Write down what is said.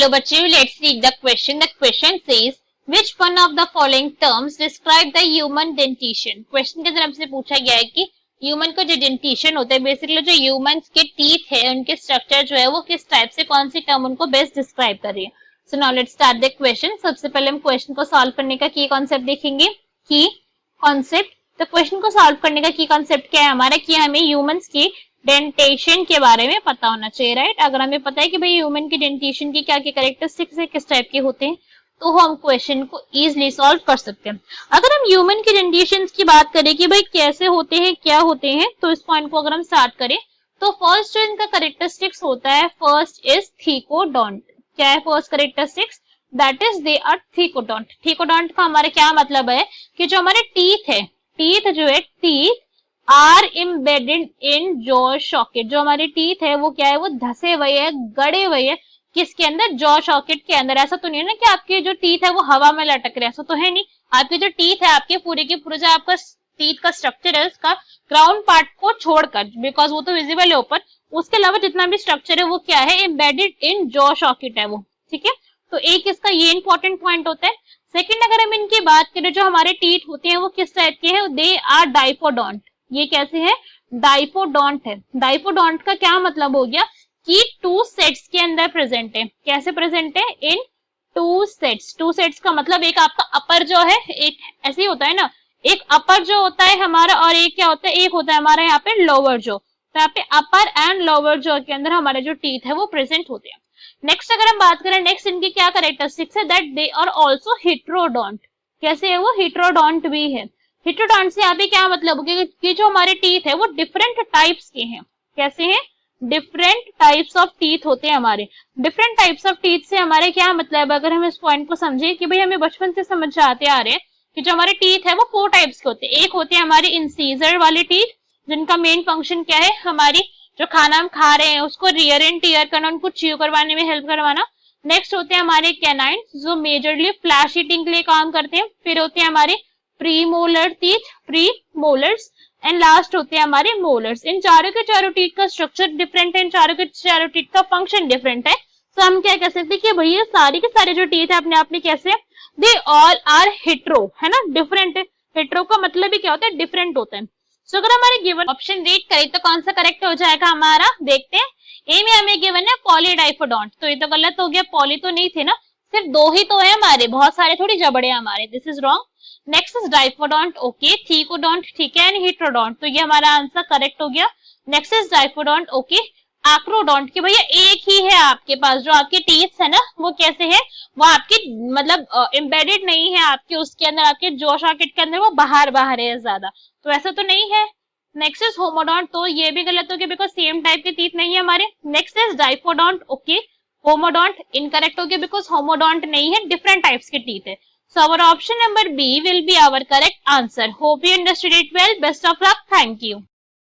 Hello बच्चों, let's read the question. The question says which one of the following terms describe the human dentition. Question की तरफ से पूछा गया है कि ह्यूमन का जो डेंटिशन होता है, बेसिकली जो ह्यूमंस के टीथ है उनके स्ट्रक्चर जो है वो किस टाइप से, कौन सी टर्म उनको बेस्ट डिस्क्राइब कर रही है. So now let's start the question. सबसे पहले हम क्वेश्चन को सॉल्व करने का की कॉन्सेप्ट देखेंगे. की कॉन्सेप्ट, तो क्वेश्चन को सॉल्व करने का की कॉन्सेप्ट क्या है हमारा, कि हमें ह्यूमंस की डेंटेशन के बारे में पता होना चाहिए, राइट. अगर हमें पता है कि भाई ह्यूमन की डेंटेशन की क्या क्या कैरेक्टरिस्टिक्स है, किस टाइप के होते हैं, तो हम क्वेश्चन को इजीली सॉल्व कर सकते हैं. अगर हम ह्यूमन की डेंटेशन की बात करें कि भाई कैसे होते हैं, क्या होते हैं, तो इस पॉइंट को अगर हम स्टार्ट करें तो फर्स्ट जो इनका कैरेक्टरिस्टिक्स होता है, फर्स्ट इज थीकोडोंट. क्या है first characteristics? That is they are thecodont. Thecodont का हमारा क्या मतलब है कि जो हमारे टीथ है, टीथ जो है, teeth are embedded in jaw socket. जो हमारे टीथ है वो क्या है, वो धसे हुए है, गड़े हुए है किसके अंदर, जॉ सॉकेट के अंदर. ऐसा तो नहीं है ना कि आपके जो टीथ है वो हवा में लटक रहे, ऐसा तो है नहीं. आपके जो टीथ है, आपके पूरे के पूरे जो आपका टीथ का स्ट्रक्चर है उसका ग्राउंड पार्ट को छोड़कर, बिकॉज वो तो विजिबल है ऊपर, उसके अलावा जितना भी स्ट्रक्चर है वो क्या है, एम्बेडेड इन जॉ सॉकेट है वो. ठीक है, तो एक इसका ये इंपॉर्टेंट पॉइंट होता है. सेकेंड, अगर हम इनकी बात करें, जो हमारे टीथ होते हैं वो किस टाइप के हैं, दे आर डाइपोडोंट. ये कैसे है, डाइपोडोंट है. डाइपोडोंट का क्या मतलब हो गया कि टू सेट्स के अंदर प्रेजेंट है. कैसे प्रेजेंट है, इन टू सेट्स. टू सेट्स का मतलब एक आपका अपर जो है, एक ऐसे ही होता है ना, एक अपर जो होता है हमारा, और एक क्या होता है, एक होता है हमारा यहाँ पे लोअर जो. तो यहाँ पे अपर एंड लोअर जो के अंदर हमारे जो टीथ है वो प्रेजेंट होते हैं. नेक्स्ट अगर हम बात करें, नेक्स्ट इनकी क्या कैरेक्टरिस्टिक्स है, that they are also heterodont. कैसे है वो, हेट्रोडोंट भी है. हेट्रोडोंट से यहाँ पे क्या मतलब हो गया कि जो हमारे टीथ है वो डिफरेंट टाइप्स के हैं. कैसे हैं, डिफरेंट टाइप्स ऑफ टीथ होते हैं हमारे. डिफरेंट टाइप्स ऑफ टीथ से हमारे क्या मतलब, अगर हम इस पॉइंट को समझे कि भाई हमें बचपन से समझ आते आ रहे हैं कि जो हमारे टीथ है वो 4 टाइप्स के होते हैं. एक होते हैं हमारे इंसीजर वाले टीथ, जिनका मेन फंक्शन क्या है, हमारी जो खाना हम खा रहे हैं उसको रियर एंड टीयर करना, उनको च्यू करवाने में हेल्प करवाना. नेक्स्ट होते हैं हमारे कैनाइन, जो मेजरली फ्लैश ईटिंग के लिए काम करते हैं. फिर होते हैं हमारे pre molar teeth, pre molars, and last होते हैं हमारे मोलर्स. इन चारों के चारों टीथ का स्ट्रक्चर डिफरेंट है, इन चारों के चारों टीथ का फंक्शन डिफरेंट है. तो हम क्या कह सकते हैं कि भैया सारे के सारे जो टीथ है अपने आप में कैसे, दे ऑल आर हेट्रो, है ना, डिफरेंट है. हेट्रो का मतलब ही क्या होता है, डिफरेंट होता है. सो अगर हमारे गिवन ऑप्शन रीड करें तो कौन सा करेक्ट हो जाएगा हमारा, देखते हैं. ए में हमें गिवन है पॉलीडाइफोडोंट, तो ये तो गलत हो गया, पॉली तो नहीं थे ना, सिर्फ 2 ही तो है हमारे, बहुत सारे थोड़ी जबड़े हमारे. This is wrong. Next is diphyodont, okay. Thecodont ठीक है, एंड हेट्रोडोंट, तो ये हमारा आंसर करेक्ट हो गया. Next is diphyodont, okay. Acrodont, कि भैया एक ही है आपके पास, जो आपके टीथ है ना वो कैसे है, वो आपके मतलब एम्बेडेड नहीं है आपके उसके अंदर, आपके जॉ सॉकेट के अंदर, वो बाहर बाहर है ज्यादा, तो ऐसा तो नहीं है. नेक्स्ट इज होमोडोंट, तो ये भी गलत हो गया बिकॉज सेम टाइप के टीथ नहीं है हमारे. Next is diphyodont, okay. Homodont incorrect हो गया बिकॉज होमोडोंट नहीं है, डिफरेंट टाइप्स के टीथ है. So our option number B will be our correct answer. Hope you understood it well. Best of luck. Thank you.